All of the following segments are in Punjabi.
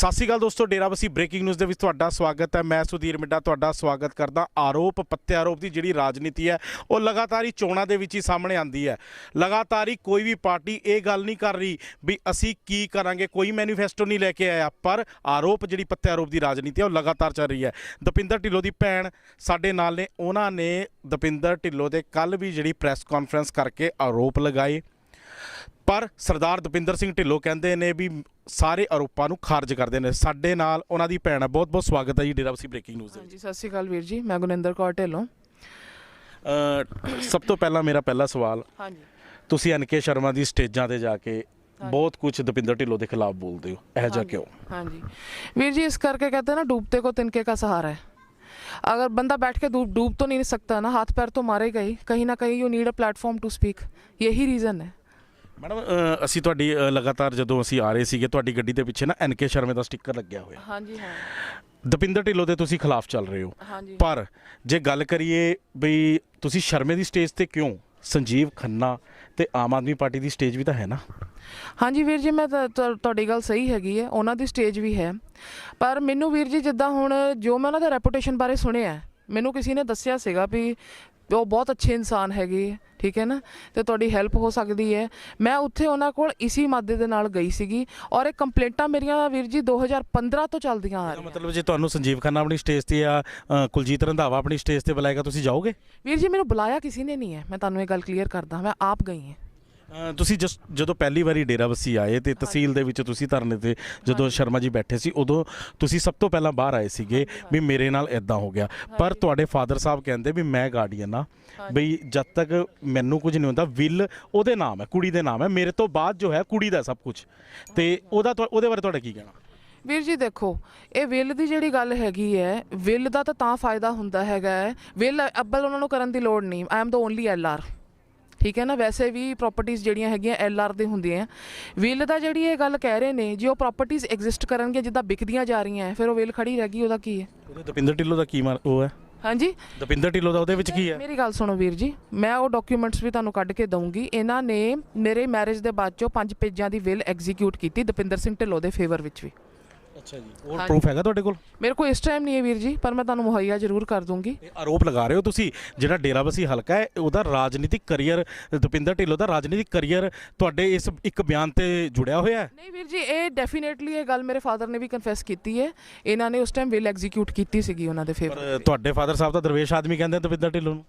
ਸਤਿ ਸ਼੍ਰੀ ਅਕਾਲ ਦੋਸਤੋ, ਡੇਰਾਬੱਸੀ ਬ੍ਰੇਕਿੰਗ ਨਿਊਜ਼ ਦੇ ਵਿੱਚ ਤੁਹਾਡਾ ਸਵਾਗਤ ਹੈ। ਮੈਂ ਸੁਧੀਰ ਮਿੱਡਾ ਤੁਹਾਡਾ ਸਵਾਗਤ ਕਰਦਾ। ਆਰੋਪ ਪ੍ਰਤਿਆਰੋਪ ਦੀ ਜਿਹੜੀ ਰਾਜਨੀਤੀ ਹੈ ਉਹ ਲਗਾਤਾਰ ਹੀ ਚੋਣਾਂ ਦੇ ਵਿੱਚ ਹੀ ਸਾਹਮਣੇ ਆਉਂਦੀ ਹੈ। ਲਗਾਤਾਰ ਹੀ ਕੋਈ ਵੀ ਪਾਰਟੀ ਇਹ ਗੱਲ ਨਹੀਂ ਕਰ ਰਹੀ ਵੀ ਅਸੀਂ ਕੀ ਕਰਾਂਗੇ, ਕੋਈ ਮੈਨੀਫੈਸਟੋ ਨਹੀਂ ਲੈ ਕੇ ਆਇਆ, ਪਰ ਆਰੋਪ ਜਿਹੜੀ ਪ੍ਰਤਿਆਰੋਪ ਦੀ ਰਾਜਨੀਤੀ ਹੈ ਉਹ ਲਗਾਤਾਰ ਚੱਲ ਰਹੀ ਹੈ। ਦਪਿੰਦਰ ਢਿੱਲੋਂ ਦੀ ਭੈਣ ਸਾਡੇ ਨਾਲ ਨੇ, ਉਹਨਾਂ ਨੇ ਦਪਿੰਦਰ ਢਿੱਲੋਂ ਦੇ ਕੱਲ੍ਹ ਵੀ ਜਿਹੜੀ ਪ੍ਰੈਸ ਕਾਨਫਰੰਸ ਕਰਕੇ ਆਰੋਪ ਲਗਾਏ, ਪਰ ਸਰਦਾਰ ਦਪਿੰਦਰ ਸਿੰਘ ਢਿੱਲੋਂ ਕਹਿੰਦੇ ਨੇ ਵੀ ਸਾਰੇ ਆਰੋਪਾਂ ਨੂੰ ਖਾਰਜ ਕਰਦੇ ਨੇ। ਸਾਡੇ ਨਾਲ ਉਹਨਾਂ ਦੀ ਭੈਣ ਹੈ। ਬਹੁਤ ਬਹੁਤ ਸਵਾਗਤ ਹੈ ਜੀ ਡੇਰਾਬੱਸੀ ਬ੍ਰੇਕਿੰਗ ਨਿਊਜ਼ ਦੇ ਵਿੱਚ। ਜੀ ਸਤਿ ਸ਼੍ਰੀ ਅਕਾਲ ਵੀਰ ਜੀ, ਮੈਂ ਗੁਰਿੰਦਰ ਕੌਰ ਢਿੱਲੋਂ। ਸਭ ਤੋਂ ਪਹਿਲਾਂ ਮੇਰਾ ਪਹਿਲਾ ਸਵਾਲ, ਹਾਂਜੀ, ਤੁਸੀਂ ਐਨਕੇ ਸ਼ਰਮਾ ਦੀ ਸਟੇਜਾਂ ਤੇ ਜਾ ਕੇ ਬਹੁਤ ਕੁਝ ਦਪਿੰਦਰ ਢਿੱਲੋਂ ਦੇ ਖਿਲਾਫ ਬੋਲਦੇ ਹੋ, ਇਹ ਜਾ ਕਿਉਂ? ਹਾਂਜੀ ਵੀਰ जी, इस करके कहते हैं ना, डूबते को तिनके का सहारा है। अगर बंदा बैठ के डूब तो नहीं सकता ना, हाथ पैर तो मारेगा ही, कहीं ना कहीं you need a platform to speak, यही रीज़न है। ਮੈਡਮ ਅਸੀਂ ਤੁਹਾਡੀ ਲਗਾਤਾਰ ਜਦੋਂ ਅਸੀਂ ਆ ਰਹੇ ਸੀਗੇ, ਤੁਹਾਡੀ ਗੱਡੀ ਦੇ ਪਿੱਛੇ ਨਾ ਐਨਕੇ ਸ਼ਰਮੇ ਦਾ ਸਟicker ਲੱਗਿਆ ਹੋਇਆ। ਹਾਂਜੀ ਹਾਂ, ਦਪਿੰਦਰ ਢਿੱਲੋਂ ਦੇ ਤੁਸੀਂ ਖਿਲਾਫ ਚੱਲ ਰਹੇ ਹੋ, ਹਾਂਜੀ। ਪਰ ਜੇ ਗੱਲ ਕਰੀਏ ਬਈ ਤੁਸੀਂ ਸ਼ਰਮੇ ਦੀ ਸਟੇਜ ਤੇ ਕਿਉਂ? ਸੰਜੀਵ ਖੰਨਾ ਤੇ ਆਮ ਆਦਮੀ ਪਾਰਟੀ ਦੀ ਸਟੇਜ ਵੀ ਤਾਂ ਹੈ ਨਾ। ਹਾਂਜੀ ਵੀਰ ਜੀ, ਮੈਂ ਤੁਹਾਡੀ ਗੱਲ ਸਹੀ ਹੈਗੀ ਹੈ, ਉਹਨਾਂ ਦੀ ਸਟੇਜ ਵੀ ਹੈ, ਪਰ ਮੈਨੂੰ ਵੀਰ ਜੀ ਜਿੱਦਾਂ ਹੁਣ ਜੋ ਮੈਂ ਉਹਨਾਂ ਦਾ ਰੈਪੂਟੇਸ਼ਨ ਬਾਰੇ ਸੁਣਿਆ, ਮੈਨੂੰ ਕਿਸੇ ਨੇ ਦੱਸਿਆ ਸੀਗਾ ਵੀ ਉਹ ਬਹੁਤ ਅੱਛੇ ਇਨਸਾਨ ਹੈਗੇ, ਠੀਕ ਹੈ ਨਾ, ਤੇ ਤੁਹਾਡੀ ਹੈਲਪ ਹੋ ਸਕਦੀ ਹੈ। ਮੈਂ ਉੱਥੇ ਉਹਨਾਂ ਕੋਲ ਇਸੀ ਮਾਦੇ ਦੇ ਨਾਲ ਗਈ ਸੀਗੀ, ਔਰ ਇਹ ਕੰਪਲੇਂਟਾਂ ਮੇਰੀਆਂ ਵੀਰ ਜੀ 2015 ਤੋਂ ਚੱਲਦੀਆਂ ਆ ਰਹੀਆਂ। ਮਤਲਬ ਜੇ ਤੁਹਾਨੂੰ ਸੰਜੀਵ ਖੰਨਾ ਆਪਣੀ ਸਟੇਜ ਤੇ ਜਾਂ ਕੁਲਜੀਤ ਰੰਧਾਵਾ ਆਪਣੀ ਸਟੇਜ ਤੇ ਬੁਲਾਏਗਾ, ਤੁਸੀਂ ਜਾਓਗੇ? ਵੀਰ ਜੀ ਮੈਨੂੰ ਬੁਲਾਇਆ ਕਿਸੇ ਨੇ ਨਹੀਂ ਹੈ, ਮੈਂ ਤੁਹਾਨੂੰ ਇਹ ਗੱਲ ਕਲੀਅਰ ਕਰਦਾ, ਮੈਂ ਆਪ ਗਈ ਹਾਂ। ਤੁਸੀਂ ਜਦੋਂ ਪਹਿਲੀ ਵਾਰੀ ਡੇਰਾਬੱਸੀ ਆਏ ਤੇ ਤਹਿਸੀਲ ਦੇ ਵਿੱਚ ਤੁਸੀਂ ਧਰਨੇ ਤੇ ਜਦੋਂ ਸ਼ਰਮਾ ਜੀ ਬੈਠੇ ਸੀ, ਉਦੋਂ ਤੁਸੀਂ ਸਭ ਤੋਂ ਪਹਿਲਾਂ ਬਾਹਰ ਆਏ ਸੀਗੇ ਵੀ ਮੇਰੇ ਨਾਲ ਇਦਾਂ ਹੋ ਗਿਆ, ਪਰ ਤੁਹਾਡੇ ਫਾਦਰ ਸਾਹਿਬ ਕਹਿੰਦੇ ਵੀ ਮੈਂ ਗਾਰਡੀਅਨ ਆ, ਬਈ ਜਦ ਤੱਕ ਮੈਨੂੰ ਕੁਝ ਨਹੀਂ ਹੁੰਦਾ, ਵਿਲ ਉਹਦੇ ਨਾਮ ਹੈ, ਕੁੜੀ ਦੇ ਨਾਮ ਹੈ, ਮੇਰੇ ਤੋਂ ਬਾਅਦ ਜੋ ਹੈ ਕੁੜੀ ਦਾ ਸਭ ਕੁਝ, ਤੇ ਉਹਦੇ ਬਾਰੇ ਤੁਹਾਡਾ ਕੀ ਕਹਿਣਾ? ਵੀਰ ਜੀ ਦੇਖੋ, ਇਹ ਵਿਲ ਦੀ ਜਿਹੜੀ ਗੱਲ ਹੈਗੀ ਹੈ, ਵਿਲ ਦਾ ਤਾਂ ਫਾਇਦਾ ਹੁੰਦਾ ਹੈਗਾ ਹੈ, ਵਿਲ ਅੱਬਲ ਉਹਨਾਂ ਨੂੰ ਕਰਨ ਦੀ ਲੋੜ ਨਹੀਂ, I am the only LR, ਠੀਕ ਹੈ ਨਾ। ਵੈਸੇ ਵੀ ਪ੍ਰਾਪਰਟੀਜ਼ ਜਿਹੜੀਆਂ ਹੈਗੀਆਂ LR ਦੇ ਹੁੰਦੀਆਂ। ਵਿਲ ਦਾ ਜਿਹੜੀ ਇਹ ਗੱਲ ਕਹਿ ਰਹੇ ਨੇ, ਜੇ ਉਹ ਪ੍ਰਾਪਰਟੀਜ਼ ਐਗਜ਼ਿਸਟ ਕਰਨਗੀਆਂ ਜਿੱਦਾਂ ਵਿਕਦੀਆਂ ਜਾ ਰਹੀਆਂ, ਫਿਰ ਉਹ ਵਿਲ ਖੜੀ ਰਹਿ ਗਈ, ਉਹਦਾ ਕੀ ਹੈ? ਉਹਦੇ ਦਪਿੰਦਰ ਢਿੱਲੋਂ ਦਾ ਕੀ ਉਹ ਹੈ? ਹਾਂਜੀ, ਦਪਿੰਦਰ ਢਿੱਲੋਂ ਦਾ ਉਹਦੇ ਵਿੱਚ ਕੀ ਹੈ? ਮੇਰੀ ਗੱਲ ਸੁਣੋ ਵੀਰ ਜੀ, ਮੈਂ ਉਹ ਡਾਕੂਮੈਂਟਸ ਵੀ ਤੁਹਾਨੂੰ ਕੱਢ ਕੇ ਦਊਂਗੀ। ਇਹਨਾਂ ਨੇ ਮੇਰੇ ਮੈਰਿਜ ਦੇ ਬਾਅਦ ਚੋਂ 5 ਪੇਜਾਂ ਦੀ ਵਿਲ ਐਗਜ਼ੀਕਿਊਟ ਕੀਤੀ ਦਪਿੰਦਰ ਸਿੰਘ ਢਿੱਲੋਂ ਦੇ ਫੇਵਰ ਵਿੱਚ ਵੀ। ਅੱਛਾ ਜੀ, ਹੋਰ ਪ੍ਰੂਫ ਹੈਗਾ ਤੁਹਾਡੇ ਕੋਲ? ਮੇਰੇ ਕੋਲ ਇਸ ਟਾਈਮ ਨਹੀਂ ਹੈ ਵੀਰ ਜੀ, ਪਰ ਮੈਂ ਤੁਹਾਨੂੰ ਮੁਹੱਈਆ ਜ਼ਰੂਰ ਕਰ ਦੂੰਗੀ। ਆਰੋਪ ਲਗਾ ਰਹੇ ਹੋ ਤੁਸੀਂ, ਜਿਹੜਾ ਡੇਰਾਬੱਸੀ ਹਲਕਾ ਹੈ ਉਹਦਾ ਰਾਜਨੀਤਿਕ ਕਰੀਅਰ, ਦਪਿੰਦਰ ਢਿੱਲੋਂ ਦਾ ਰਾਜਨੀਤਿਕ ਕਰੀਅਰ ਤੁਹਾਡੇ ਇਸ ਇੱਕ ਬਿਆਨ ਤੇ ਜੁੜਿਆ ਹੋਇਆ ਹੈ? ਨਹੀਂ ਵੀਰ ਜੀ, ਇਹ ਡੈਫੀਨੇਟਲੀ ਇਹ ਗੱਲ ਮੇਰੇ ਫਾਦਰ ਨੇ ਵੀ ਕਨਫੈਸ ਕੀਤੀ ਹੈ, ਇਹਨਾਂ ਨੇ ਉਸ ਟਾਈਮ ਵਿਲ ਐਗਜ਼ੀਕਿਊਟ ਕੀਤੀ ਸੀਗੀ ਉਹਨਾਂ ਦੇ ਫੇਵਰ। ਤੁਹਾਡੇ ਫਾਦਰ ਸਾਹਿਬ ਤਾਂ ਦਰਵੇਸ਼ ਆਦਮੀ ਕਹਿੰਦੇ ਦਪਿੰਦਰ ਢਿੱਲੋਂ ਨੂੰ।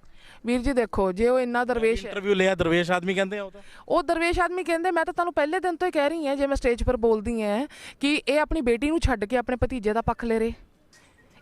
ਵੀਰ ਜੀ ਦੇਖੋ, ਜੇ ਉਹ ਇੰਨਾ ਦਰਵੇਸ਼ ਇੰਟਰਵਿਊ ਲਿਆ, ਦਰਵੇਸ਼ ਆਦਮੀ ਕਹਿੰਦੇ ਆ ਉਹ ਦਰਵੇਸ਼ ਆਦਮੀ ਕਹਿੰਦੇ। ਮੈਂ ਤਾਂ ਤੁਹਾਨੂੰ ਪਹਿਲੇ ਦਿਨ ਤੋਂ ਹੀ ਕਹਿ ਰਹੀ ਹਾਂ, ਜੇ ਮੈਂ ਸਟੇਜ ਪਰ ਬੋਲਦੀ ਹਾਂ, ਕਿ ਇਹ ਆਪਣੀ ਬੇਟੀ ਨੂੰ ਛੱਡ ਕੇ ਆਪਣੇ ਭਤੀਜੇ ਦਾ ਪੱਖ ਲੈ ਰਹੇ।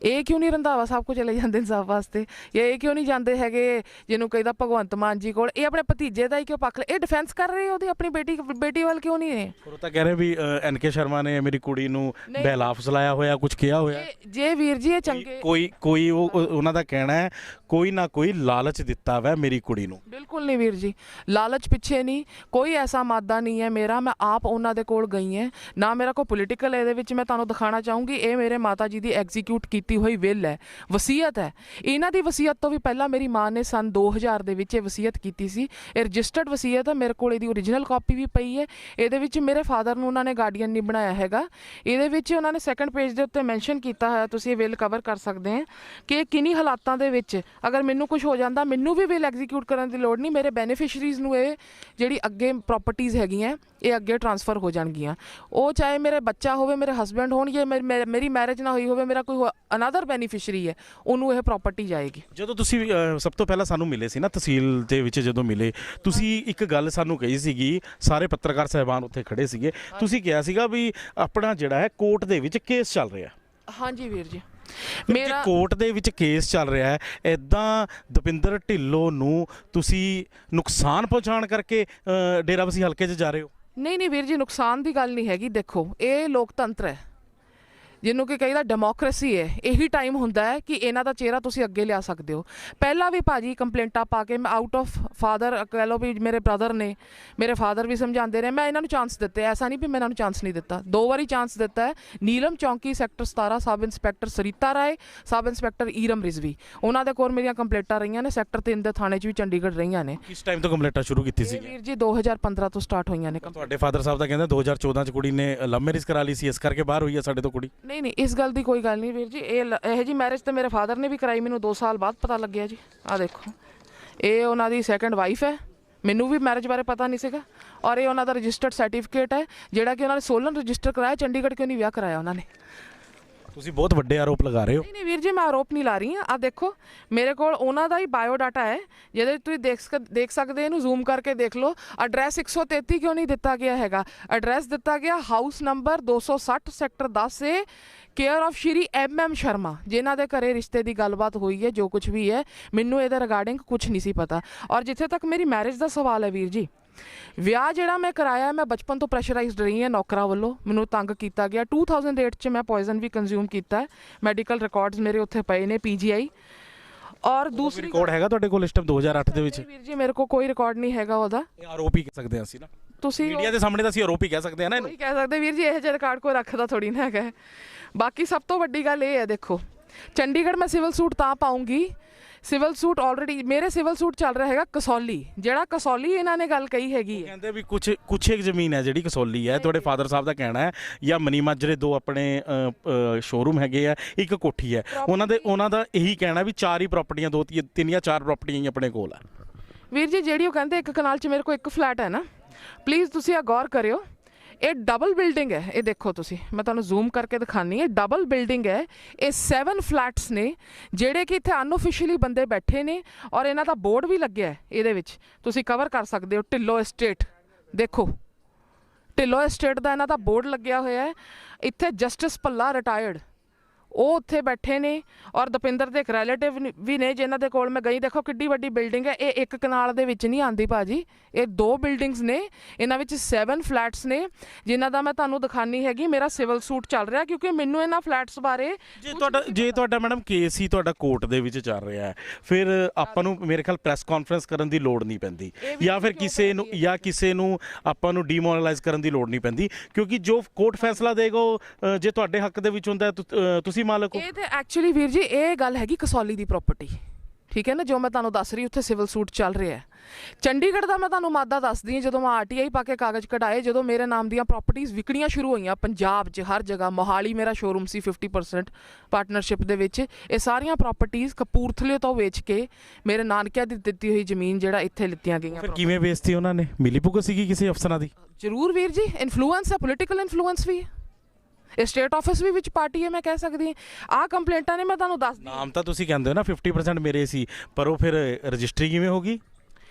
ਇਹ ਕਿਉਂ ਨਹੀਂ ਰੰਧਾਵਾ ਸਾਹਿਬ ਕੋਲ ਚਲੇ ਜਾਂਦੇ ਇਨਸਾਫ ਵਾਸਤੇ, ਜਾਂ ਇਹ ਕਿਉਂ ਨਹੀਂ ਜਾਂਦੇ ਹੈਗੇ ਜਿਹਨੂੰ ਕਹਿੰਦਾ ਭਗਵੰਤ ਮਾਨ ਜੀ ਕੋਲ? ਇਹ ਆਪਣੇ ਭਤੀਜੇ ਦਾ ਹੀ ਕਿਉਂ ਪੱਖ ਲੈ? ਇਹ ਡਿਫੈਂਸ ਕਰ ਰਹੇ ਉਹਦੀ, ਆਪਣੀ ਬੇਟੀ ਵੱਲ ਕਿਉਂ ਨਹੀਂ ਨੇ? ਉਹ ਤਾਂ ਕਹਿ ਰਹੇ ਵੀ ਐਨਕੇ ਸ਼ਰਮਾ ਨੇ ਮੇਰੀ ਕੁੜੀ ਨੂੰ ਬਹਿਲਾ ਫਸਲਾਇਆ ਹੋਇਆ, ਕੁਝ ਕਿਹਾ ਹੋਇਆ। ਜੇ ਵੀਰ ਜੀ ਇਹ ਚੰਗੇ ਕੋਈ ਉਹਨਾਂ ਦਾ ਕਹਿਣਾ ਹੈ ਕੋਈ ਨਾ ਕੋਈ ਲਾਲਚ ਦਿੱਤਾ ਵਾ ਮੇਰੀ ਕੁੜੀ ਨੂੰ। ਬਿਲਕੁਲ ਨਹੀਂ ਵੀਰ ਜੀ, ਲਾਲਚ ਪਿੱਛੇ ਨਹੀਂ, ਕੋਈ ਐਸਾ ਮਾਦਾ ਨਹੀਂ ਹੈ ਮੇਰਾ। ਮੈਂ ਆਪ ਉਹਨਾਂ ਦੇ ਕੋਲ ਗਈ ਹਾਂ, ਨਾ ਮੇਰਾ ਕੋਈ ਪੋਲੀਟੀਕਲ ਇਹਦੇ ਵਿੱਚ। ਮੈਂ ਤੁਹਾਨੂੰ ਦਿਖਾਉਣਾ ਚਾਹੂੰਗੀ, ਇਹ ਮੇਰੇ ਮਾਤਾ ਜੀ ਦੀ ਐਗਜ਼ੀਕਿਊਟ ਕੀਤੀ ਹੋਈ ਵਿਲ ਹੈ, ਵਸੀਅਤ ਹੈ। ਇਹਨਾਂ ਦੀ ਵਸੀਅਤ ਤੋਂ ਵੀ ਪਹਿਲਾਂ ਮੇਰੀ ਮਾਂ ਨੇ ਸਨ 2000 ਦੇ ਵਿੱਚ ਇਹ ਵਸੀਅਤ ਕੀਤੀ ਸੀ। ਇਹ ਰਜਿਸਟਰਡ ਵਸੀਅਤ ਹੈ, ਮੇਰੇ ਕੋਲ ਇਹਦੀ ਓਰੀਜਨਲ ਕਾਪੀ ਵੀ ਪਈ ਹੈ। ਇਹਦੇ ਵਿੱਚ ਮੇਰੇ ਫਾਦਰ ਨੂੰ ਉਹਨਾਂ ਨੇ ਗਾਰਡੀਅਨ ਨਹੀਂ ਬਣਾਇਆ ਹੈਗਾ। ਇਹਦੇ ਵਿੱਚ ਉਹਨਾਂ ਨੇ ਸੈਕੰਡ ਪੇਜ ਦੇ ਉੱਤੇ ਮੈਂਸ਼ਨ ਕੀਤਾ ਹੋਇਆ, ਤੁਸੀਂ ਇਹ ਵਿਲ ਕਵਰ ਕਰ ਸਕਦੇ ਆ, ਕਿ ਕਿੰਨੀ ਹਾਲਾਤਾਂ ਦੇ ਵਿੱਚ ਅਗਰ ਮੈਨੂੰ ਕੁਝ ਹੋ ਜਾਂਦਾ, ਮੈਨੂੰ ਵੀ ਵਿਲ ਐਗਜ਼ੀਕਿਊਟ ਕਰਨ ਦੀ ਲੋੜ ਨਹੀਂ, ਮੇਰੇ ਬੈਨੀਫਿਸ਼ਰੀਜ਼ ਨੂੰ ਇਹ ਜਿਹੜੀ ਅੱਗੇ ਪ੍ਰਾਪਰਟੀਜ਼ ਹੈਗੀਆਂ ਇਹ ਅੱਗੇ ਟ੍ਰਾਂਸਫਰ ਹੋ ਜਾਣਗੀਆਂ। ਉਹ ਚਾਹੇ ਮੇਰੇ ਬੱਚਾ ਹੋਵੇ, ਮੇਰੇ ਹਸਬੈਂਡ ਹੋਣ, ਜਾਂ ਮੇਰੀ ਮੈਰਿਜ ਨਾ ਹੋਈ ਹੋਵੇ, ਮੇਰਾ ਕੋਈ ਅਨਦਰ ਬੈਨੀਫਿਸ਼ਰੀ ਹੈ, ਉਹਨੂੰ ਇਹ ਪ੍ਰਾਪਰਟੀ ਜਾਏਗੀ। ਜਦੋਂ ਤੁਸੀਂ ਸਭ ਤੋਂ ਪਹਿਲਾਂ ਸਾਨੂੰ ਮਿਲੇ ਸੀ ਨਾ ਤਹਿਸੀਲ ਦੇ ਵਿੱਚ, ਜਦੋਂ ਮਿਲੇ ਤੁਸੀਂ ਇੱਕ ਗੱਲ ਸਾਨੂੰ ਕਹੀ ਸੀਗੀ, ਸਾਰੇ ਪੱਤਰਕਾਰ ਸਾਹਿਬਾਨ ਉੱਥੇ ਖੜੇ ਸੀਗੇ, ਤੁਸੀਂ ਕਿਹਾ ਸੀਗਾ ਵੀ ਆਪਣਾ ਜਿਹੜਾ ਹੈ ਕੋਰਟ ਦੇ ਵਿੱਚ ਕੇਸ ਚੱਲ ਰਿਹਾ। ਹਾਂਜੀ ਵੀਰ ਜੀ, ਮੇਰਾ ਕੋਰਟ ਦੇ ਵਿੱਚ ਕੇਸ ਚੱਲ ਰਿਹਾ ਹੈ, ਇੱਦਾਂ ਦਪਿੰਦਰ ਢਿੱਲੋਂ ਨੂੰ ਤੁਸੀਂ ਨੁਕਸਾਨ ਪਹੁੰਚਾਉਣ ਕਰਕੇ ਡੇਰਾਬੱਸੀ ਹਲਕੇ 'ਚ ਜਾ ਰਹੇ ਹੋ? ਨਹੀਂ ਵੀਰ ਜੀ, ਨੁਕਸਾਨ ਦੀ ਗੱਲ ਨਹੀਂ ਹੈਗੀ। ਦੇਖੋ, ਇਹ ਲੋਕਤੰਤਰ ਹੈ, ਜਿਹਨੂੰ ਕਿ ਕਹੀਦਾ ਡੈਮੋਕ੍ਰੇਸੀ ਹੈ, ਇਹੀ ਟਾਈਮ ਹੁੰਦਾ ਹੈ ਕਿ ਇਹਨਾਂ ਦਾ ਚਿਹਰਾ ਤੁਸੀਂ ਅੱਗੇ ਲਿਆ ਸਕਦੇ ਹੋ। ਪਹਿਲਾਂ ਵੀ ਭਾਜੀ ਕੰਪਲੇਂਟਾਂ ਪਾ ਕੇ ਮੈਂ ਆਊਟ ਆਫ ਫਾਦਰ ਕਹਿ ਲਓ ਵੀ ਮੇਰੇ ਬ੍ਰਦਰ ਨੇ, ਮੇਰੇ ਫਾਦਰ ਵੀ ਸਮਝਾਉਂਦੇ ਰਹੇ, ਮੈਂ ਇਹਨਾਂ ਨੂੰ ਚਾਂਸ ਦਿੱਤੇ, ਐਸਾ ਨਹੀਂ ਵੀ ਮੈਂ ਇਹਨਾਂ ਨੂੰ ਚਾਂਸ ਨਹੀਂ ਦਿੱਤਾ, 2 ਵਾਰੀ ਚਾਂਸ ਦਿੱਤਾ ਹੈ। ਨੀਲਮ ਚੌਂਕੀ ਸੈਕਟਰ 17 ਸਬ ਇੰਸਪੈਕਟਰ ਸਰੀਤਾ ਰਾਏ, ਸਬ ਇੰਸਪੈਕਟਰ ਈਰਮ ਰਿਜ਼ਵੀ, ਉਹਨਾਂ ਦੇ ਕੋਲ ਮੇਰੀਆਂ ਕੰਪਲੇਂਟਾਂ ਰਹੀਆਂ ਨੇ, ਸੈਕਟਰ 3 ਦੇ ਥਾਣੇ 'ਚ ਵੀ ਚੰਡੀਗੜ੍ਹ ਰਹੀਆਂ ਨੇ। ਕਿਸ ਟਾਈਮ ਤੋਂ ਕੰਪਲੇਂਟਾਂ ਸ਼ੁਰੂ ਕੀਤੀ ਸੀ? ਵੀਰ ਜੀ 2015 ਤੋਂ ਸਟਾਰਟ ਹੋਈਆਂ ਨੇ। ਤੁਹਾਡੇ ਫਾਦਰ ਸਾਹਿਬ ਦਾ ਕਹਿੰਦੇ 2014 ਚ ਕੁੜੀ ਨੇ ਲਵ ਮੈਰਿਜ ਕਰਾ ਲਈ ਸੀ, ਇਸ ਕਰਕੇ ਬਾਹਰ ਹੋਈ ਹੈ ਸਾਡੇ ਤੋਂ ਕੁੜੀ। ਨਹੀਂ ਨਹੀਂ, ਇਸ ਗੱਲ ਦੀ ਕੋਈ ਗੱਲ ਨਹੀਂ ਵੀਰ ਜੀ, ਇਹ ਜੀ ਮੈਰਿਜ ਤੇ ਮੇਰੇ ਫਾਦਰ ਨੇ ਵੀ ਕਰਾਈ, ਮੈਨੂੰ 2 ਸਾਲ ਬਾਅਦ ਪਤਾ ਲੱਗਿਆ ਜੀ। ਆਹ ਦੇਖੋ, ਇਹ ਉਹਨਾਂ ਦੀ ਸੈਕੰਡ ਵਾਈਫ ਹੈ, ਮੈਨੂੰ ਵੀ ਮੈਰਿਜ ਬਾਰੇ ਪਤਾ ਨਹੀਂ ਸੀਗਾ, ਔਰ ਇਹ ਉਹਨਾਂ ਦਾ ਰਜਿਸਟਰਡ ਸਰਟੀਫਿਕੇਟ ਹੈ ਜਿਹੜਾ ਕਿ ਉਹਨਾਂ ਨੇ ਸੋਲਨ ਰਜਿਸਟਰ ਕਰਾਇਆ, ਚੰਡੀਗੜ੍ਹ ਕਿਉਂ ਨਹੀਂ ਵਿਆਹ ਕਰਾਇਆ ਉਹਨਾਂ ਨੇ। ਤੁਸੀਂ ਬਹੁਤ ਵੱਡੇ ਆਰੋਪ ਲਗਾ ਰਹੇ ਹੋ। ਨਹੀਂ ਨਹੀਂ ਵੀਰ ਜੀ, ਮੈਂ ਆਰੋਪ ਨਹੀਂ ਲਾ ਰਹੀ ਹਾਂ। ਆ ਦੇਖੋ ਮੇਰੇ ਕੋਲ ਉਹਨਾਂ ਦਾ ਹੀ ਬਾਇਓ ਡਾਟਾ ਹੈ, ਜਿਹਦੇ ਤੁਸੀਂ ਦੇਖ ਸਕਦੇ, ਇਹਨੂੰ ਜ਼ੂਮ ਕਰਕੇ ਦੇਖ ਲਓ। ਐਡਰੈਸ 133 ਕਿਉਂ ਨਹੀਂ ਦਿੱਤਾ ਗਿਆ ਹੈਗਾ, ਐਡਰੈਸ ਦਿੱਤਾ ਗਿਆ house number 260 sector 10 A, care of Shri MM Sharma, ਜਿਨ੍ਹਾਂ ਦੇ ਘਰੇ ਰਿਸ਼ਤੇ ਦੀ ਗੱਲਬਾਤ ਹੋਈ ਹੈ। ਜੋ ਕੁਝ ਵੀ ਹੈ ਮੈਨੂੰ ਇਹਦੇ ਰਿਗਾਰਡਿੰਗ ਕੁਝ ਨਹੀਂ ਸੀ ਪਤਾ। ਔਰ ਜਿੱਥੇ ਤੱਕ ਮੇਰੀ ਮੈਰਿਜ ਦਾ ਸਵਾਲ ਹੈ ਵੀਰ ਜੀ, ਵਿਆਹ ਜਿਹੜਾ ਮੈਂ ਕਰਾਇਆ, ਮੈਂ ਬਚਪਨ ਤੋਂ ਪ੍ਰੈਸ਼ਰਾਈਜ਼ਡ ਰਹੀ ਹਾਂ ਨੌਕਰਾਂ ਵੱਲੋਂ, ਮੈਨੂੰ ਤੰਗ ਕੀਤਾ ਗਿਆ। 2008 'ਚ ਮੈਂ ਪੋਇਜ਼ਨ ਵੀ ਕੰਜ਼ਿਊਮ ਕੀਤਾ ਹੈ, ਮੈਡੀਕਲ ਰਿਕਾਰਡਸ ਮੇਰੇ ਉੱਥੇ ਪਏ ਨੇ PGI। ਔਰ ਦੂਸਰੀ ਰਿਕਾਰਡ ਹੈਗਾ ਤੁਹਾਡੇ ਕੋਲ ਇਸ ਟਾਈਮ 2008 ਦੇ ਵਿੱਚ? ਵੀਰ ਜੀ ਮੇਰੇ ਕੋਲ ਕੋਈ ਰਿਕਾਰਡ ਨਹੀਂ ਹੈਗਾ ਉਹਦਾ। ਇਹ ਆਰੋਪ ਹੀ ਕਹਿ ਸਕਦੇ ਹਾਂ ਅਸੀਂ ਨਾ, ਤੁਸੀਂ ਮੀਡੀਆ ਦੇ ਸਾਹਮਣੇ ਤਾਂ ਅਸੀਂ ਆਰੋਪ ਹੀ ਕਹਿ ਸਕਦੇ ਹਾਂ ਨਾ ਇਹਨੂੰ। ਕੋਈ ਕਹਿ ਸਕਦੇ ਵੀਰ ਜੀ, ਇਹ ਜਿਹਾ ਰਿਕਾਰਡ ਕੋਈ ਰੱਖਦਾ ਥੋੜੀ ਨਾ ਹੈਗਾ। ਬਾਕੀ ਸਭ ਤੋਂ ਵੱਡੀ ਗੱਲ ਇਹ ਹੈ, ਦੇਖੋ ਚੰਡੀਗੜ੍ਹ ਮੈਂ ਸਿਵਲ ਸੂਟ ਤਾਂ ਪਾਉਂਗੀ, ਸਿਵਲ ਸੂਟ ਆਲਰੇਡੀ ਮੇਰੇ ਸਿਵਲ ਸੂਟ ਚੱਲ ਰਿਹਾ ਹੈਗਾ ਕਸੌਲੀ, ਜਿਹੜਾ ਕਸੌਲੀ ਇਹਨਾਂ ਨੇ ਗੱਲ ਕਹੀ ਹੈਗੀ ਹੈ। ਕਹਿੰਦੇ ਵੀ ਕੁਛ ਇੱਕ ਜ਼ਮੀਨ ਹੈ ਜਿਹੜੀ ਕਸੌਲੀ ਹੈ, ਤੁਹਾਡੇ ਫਾਦਰ ਸਾਹਿਬ ਦਾ ਕਹਿਣਾ ਹੈ, ਜਾਂ ਮਨੀ ਮਾਜਰੇ 2 ਆਪਣੇ ਸ਼ੋਰੂਮ ਹੈਗੇ ਆ, ਇੱਕ ਕੋਠੀ ਹੈ, ਉਹਨਾਂ ਦਾ ਇਹੀ ਕਹਿਣਾ ਵੀ 4 ਹੀ ਪ੍ਰਾਪਰਟੀਆਂ, 2 3 ਜਾਂ 4 ਪ੍ਰਾਪਰਟੀਆਂ ਹੀ ਆਪਣੇ ਕੋਲ ਆ। ਵੀਰ ਜੀ ਜਿਹੜੀ ਉਹ ਕਹਿੰਦੇ 1 ਕਨਾਲ 'ਚ ਮੇਰੇ ਕੋਲ 1 ਫਲੈਟ ਹੈ ਨਾ, ਪਲੀਜ਼ ਤੁਸੀਂ ਆ ਗੌਰ ਕਰਿਓ, ਇਹ ਡਬਲ ਬਿਲਡਿੰਗ ਹੈ। ਇਹ ਦੇਖੋ ਤੁਸੀਂ, ਮੈਂ ਤੁਹਾਨੂੰ ਜ਼ੂਮ ਕਰਕੇ ਦਿਖਾਨੀ ਹੈ, ਡਬਲ ਬਿਲਡਿੰਗ ਹੈ। ਇਹ 7 ਫਲੈਟਸ ਨੇ ਜਿਹੜੇ ਕਿ ਇੱਥੇ ਅਨਓਫੀਸ਼ੀਅਲੀ ਬੰਦੇ ਬੈਠੇ ਨੇ, ਔਰ ਇਹਨਾਂ ਦਾ ਬੋਰਡ ਵੀ ਲੱਗਿਆ ਹੈ ਇਹਦੇ ਵਿੱਚ, ਤੁਸੀਂ ਕਵਰ ਕਰ ਸਕਦੇ ਹੋ, ਢਿੱਲੋਂ ਐਸਟੇਟ। ਦੇਖੋ ਢਿੱਲੋਂ ਐਸਟੇਟ ਦਾ ਇਹਨਾਂ ਦਾ ਬੋਰਡ ਲੱਗਿਆ ਹੋਇਆ ਹੈ। ਇੱਥੇ ਜਸਟਿਸ ਭੱਲਾ ਰਿਟਾਇਰਡ, ਉਹ ਉੱਥੇ ਬੈਠੇ ਨੇ, ਔਰ ਦਪਿੰਦਰ ਦੇ ਇੱਕ ਰਿਲੇਟਿਵ ਵੀ ਨੇ ਜਿਨ੍ਹਾਂ ਦੇ ਕੋਲ ਮੈਂ ਗਈ। ਦੇਖੋ ਕਿੱਡੀ ਵੱਡੀ ਬਿਲਡਿੰਗ ਹੈ, ਇਹ 1 ਕਨਾਲ ਦੇ ਵਿੱਚ ਨਹੀਂ ਆਉਂਦੀ ਭਾਜੀ, ਇਹ 2 ਬਿਲਡਿੰਗਸ ਨੇ, ਇਹਨਾਂ ਵਿੱਚ 7 ਫਲੈਟਸ ਨੇ, ਜਿਨ੍ਹਾਂ ਦਾ ਮੈਂ ਤੁਹਾਨੂੰ ਦਿਖਾਨੀ ਹੈਗੀ। ਮੇਰਾ ਸਿਵਲ ਸੂਟ ਚੱਲ ਰਿਹਾ ਕਿਉਂਕਿ ਮੈਨੂੰ ਇਹਨਾਂ ਫਲੈਟਸ ਬਾਰੇ ਜੇ ਤੁਹਾਡਾ ਮੈਡਮ ਕੇਸ ਹੀ ਤੁਹਾਡਾ ਕੋਰਟ ਦੇ ਵਿੱਚ ਚੱਲ ਰਿਹਾ ਹੈ, ਫਿਰ ਆਪਾਂ ਨੂੰ ਮੇਰੇ ਖਿਆਲ ਪ੍ਰੈਸ ਕਾਨਫਰੰਸ ਕਰਨ ਦੀ ਲੋੜ ਨਹੀਂ ਪੈਂਦੀ, ਜਾਂ ਫਿਰ ਕਿਸੇ ਨੂੰ ਆਪਾਂ ਨੂੰ ਡੀਮੋਰਲਾਈਜ਼ ਕਰਨ ਦੀ ਲੋੜ ਨਹੀਂ ਪੈਂਦੀ, ਕਿਉਂਕਿ ਜੋ ਕੋਰਟ ਫੈਸਲਾ ਦੇਗਾ ਜੇ ਤੁਹਾਡੇ ਹੱਕ ਦੇ ਵਿੱਚ ਹੁੰਦਾ ਤੁਸੀਂ ਮਾਲਕ ਹੋ। ਇਹ ਤੇ ਐਕਚੁਅਲੀ ਵੀਰ ਜੀ ਇਹ ਗੱਲ ਹੈਗੀ ਕਸੌਲੀ ਦੀ ਪ੍ਰਾਪਰਟੀ, ਠੀਕ ਹੈ ਨਾ, ਜੋ ਮੈਂ ਤੁਹਾਨੂੰ ਦੱਸ ਰਹੀ ਉੱਥੇ ਸਿਵਲ ਸੂਟ ਚੱਲ ਰਿਹਾ ਹੈ। ਚੰਡੀਗੜ੍ਹ ਦਾ ਮੈਂ ਤੁਹਾਨੂੰ ਮਾਦਾ ਦੱਸਦੀ ਹਾਂ, ਜਦੋਂ ਮੈਂ RTI ਪਾ ਕੇ ਕਾਗਜ਼ ਕਢਾਏ, ਜਦੋਂ ਮੇਰੇ ਨਾਮ ਦੀਆਂ ਪ੍ਰਾਪਰਟੀਆਂ ਵਿਕਣੀਆਂ ਸ਼ੁਰੂ ਹੋਈਆਂ ਪੰਜਾਬ 'ਚ ਹਰ ਜਗ੍ਹਾ, ਮੋਹਾਲੀ ਮੇਰਾ ਸ਼ੋਰੂਮ ਸੀ 50% ਪਾਰਟਨਰਸ਼ਿਪ ਦੇ ਵਿੱਚ, ਇਹ ਸਾਰੀਆਂ ਪ੍ਰਾਪਰਟੀਆਂ ਕਪੂਰਥਲੇ ਤੋਂ ਵੇਚ ਕੇ ਮੇਰੇ ਨਾਨਕਿਆਂ ਦੀ ਦਿੱਤੀ ਹੋਈ ਜ਼ਮੀਨ ਜਿਹੜਾ ਇੱਥੇ ਲਿੱਤੀਆਂ ਗਈਆਂ। ਫਿਰ ਕਿਵੇਂ ਵੇਚਤੀ ਉਹਨਾਂ ਨੇ? ਮਿਲੀ ਭੁਗਤ ਸੀਗੀ ਕਿਸੇ ਅਫਸਰਾਂ ਦੀ? ਜ਼ਰੂਰ ਵੀਰ ਜੀ, ਇਨਫਲੂਐਂਸ ਹੈ, ਪੋਲੀਟੀਕਲ ਇਨਫਲੂਐਂਸ ਵੀ ਹੈ, ਇਹ ਸਟੇਟ ਆਫਿਸ ਵੀ ਵਿੱਚ ਪਾਰਟੀ ਹੈ, ਮੈਂ ਕਹਿ ਸਕਦੀ ਹਾਂ। ਆਹ ਕੰਪਲੇਂਟਾਂ ਨੇ, ਮੈਂ ਤੁਹਾਨੂੰ ਦੱਸ ਨਾਮ ਤਾਂ ਤੁਸੀਂ ਕਹਿੰਦੇ ਹੋ ਨਾ 50% ਮੇਰੇ ਸੀ, ਪਰ ਉਹ ਫਿਰ ਰਜਿਸਟਰੀ ਕਿਵੇਂ ਹੋਗੀ?